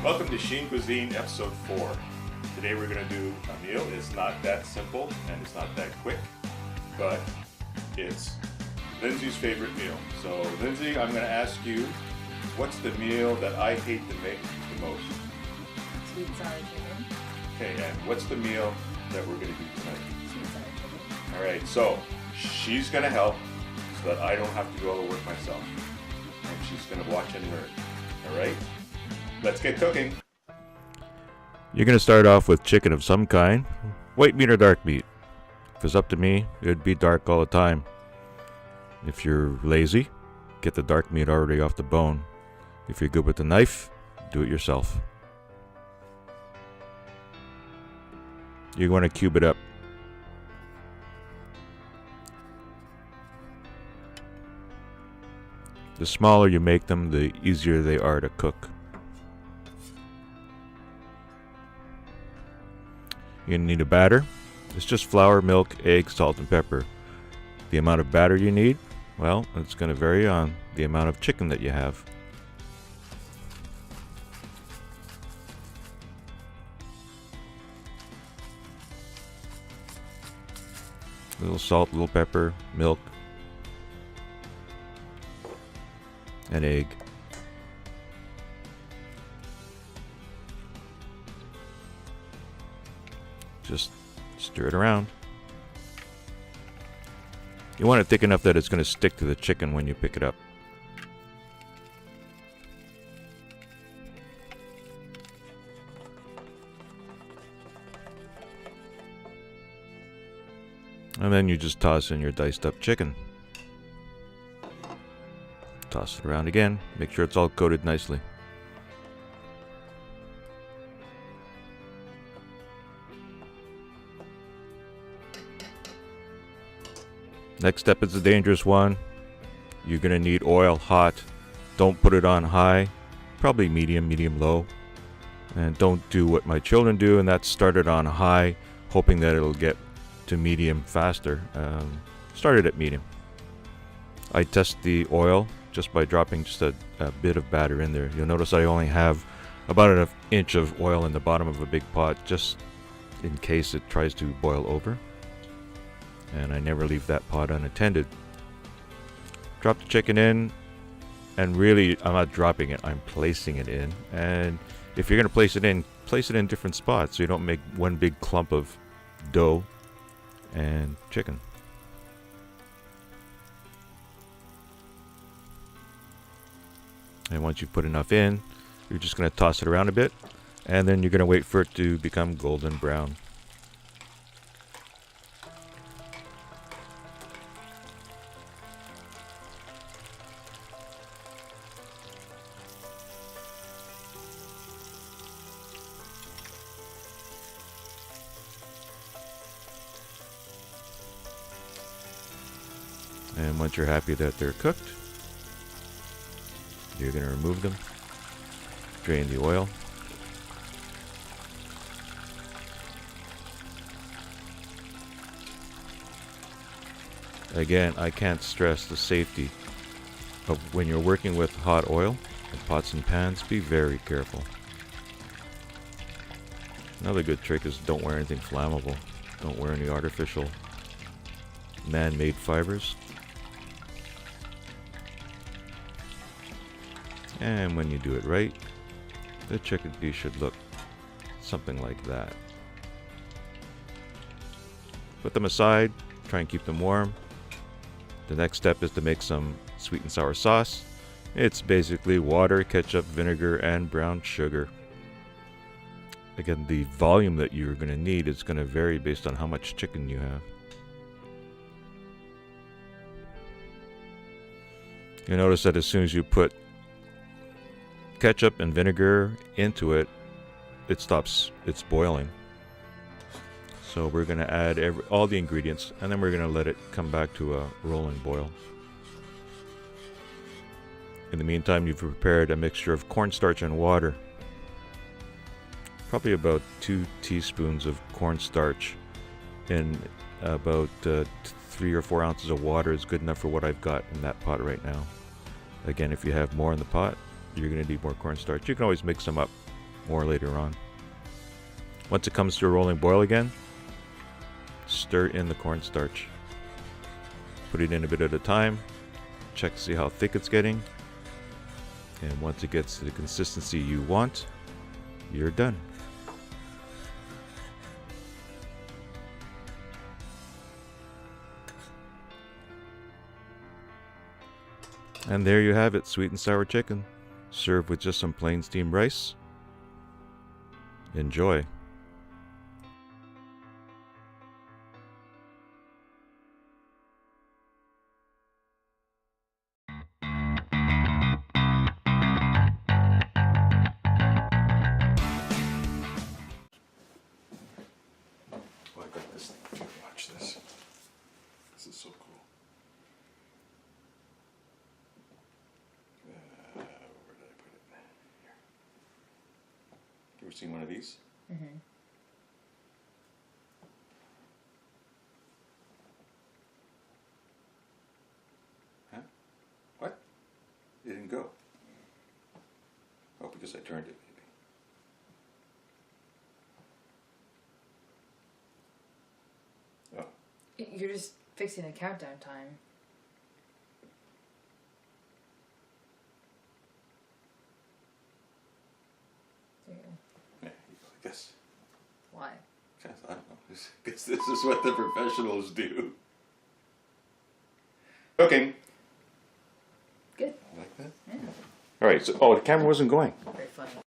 Welcome to SheinCuisine episode 4. Today we're going to do a meal. It's not that simple and it's not that quick, but it's Lindsay's favorite meal. So Lindsay, I'm going to ask you, what's the meal that I hate to make the most? Sweet and sour chicken. Okay, and what's the meal that we're going to do tonight? Sweet and sour chicken. Alright, so she's going to help so that I don't have to do all the work myself. And she's going to watch and learn. Alright? Let's get cooking. You're going to start off with chicken of some kind, white meat or dark meat. If it's up to me, it would be dark all the time. If you're lazy, get the dark meat already off the bone. If you're good with the knife, do it yourself. You're going to cube it up. The smaller you make them, the easier they are to cook. You're going to need a batter. It's just flour, milk, egg, salt, and pepper. The amount of batter you need, well, it's going to vary on the amount of chicken that you have. A little salt, a little pepper, milk, and egg. Just stir it around. You want it thick enough that it's going to stick to the chicken when you pick it up. And then you just toss in your diced up chicken. Toss it around again. Make sure it's all coated nicely. Next step is the dangerous one. You're going to need oil hot. Don't put it on high, probably medium low. And don't do what my children do, and that's start it on high, hoping that it'll get to medium faster. Start it at medium. I test the oil just by dropping just a bit of batter in there. You'll notice I only have about an inch of oil in the bottom of a big pot, just in case it tries to boil over. And I never leave that pot unattended. Drop the chicken in, and really I'm not dropping it, I'm placing it in. And if you're going to place it in different spots so you don't make one big clump of dough and chicken. And once you've put enough in, you're just going to toss it around a bit, and then you're going to wait for it to become golden brown. And once you're happy that they're cooked, you're going to remove them, drain the oil. Again, I can't stress the safety of when you're working with hot oil in pots and pans. Be very careful. Another good trick is don't wear anything flammable. Don't wear any artificial man-made fibers. And when you do it right, the chicken piece should look something like that. Put them aside, try and keep them warm. The next step is to make some sweet and sour sauce. It's basically water, ketchup, vinegar, and brown sugar. Again, the volume that you're going to need is going to vary based on how much chicken you have. You'll notice that as soon as you put ketchup and vinegar into it, it stops its boiling. So we're going to add all the ingredients, and then we're going to let it come back to a rolling boil. In the meantime, you've prepared a mixture of cornstarch and water. Probably about 2 teaspoons of cornstarch in about 3 or 4 ounces of water is good enough for what I've got in that pot right now. Again, if you have more in the pot, you're going to need more cornstarch. You can always mix them up more later on. Once it comes to a rolling boil again, stir in the cornstarch. Put it in a bit at a time. Check to see how thick it's getting. And once it gets to the consistency you want, you're done. And there you have it, sweet and sour chicken, served with just some plain steamed rice. Enjoy. Oh, I got this thing too. Watch this. This is so cool. Where did I put it? Here. You ever seen one of these? Mm-hmm. Huh? What? It didn't go. Oh, because I turned it, maybe. Oh. You're just fixing the countdown time. There you go. Yeah, I guess. Why? Guess, I don't know. Guess this is what the professionals do. Okay. Good. Like that? Yeah. All right. So, oh, the camera wasn't going. Very funny.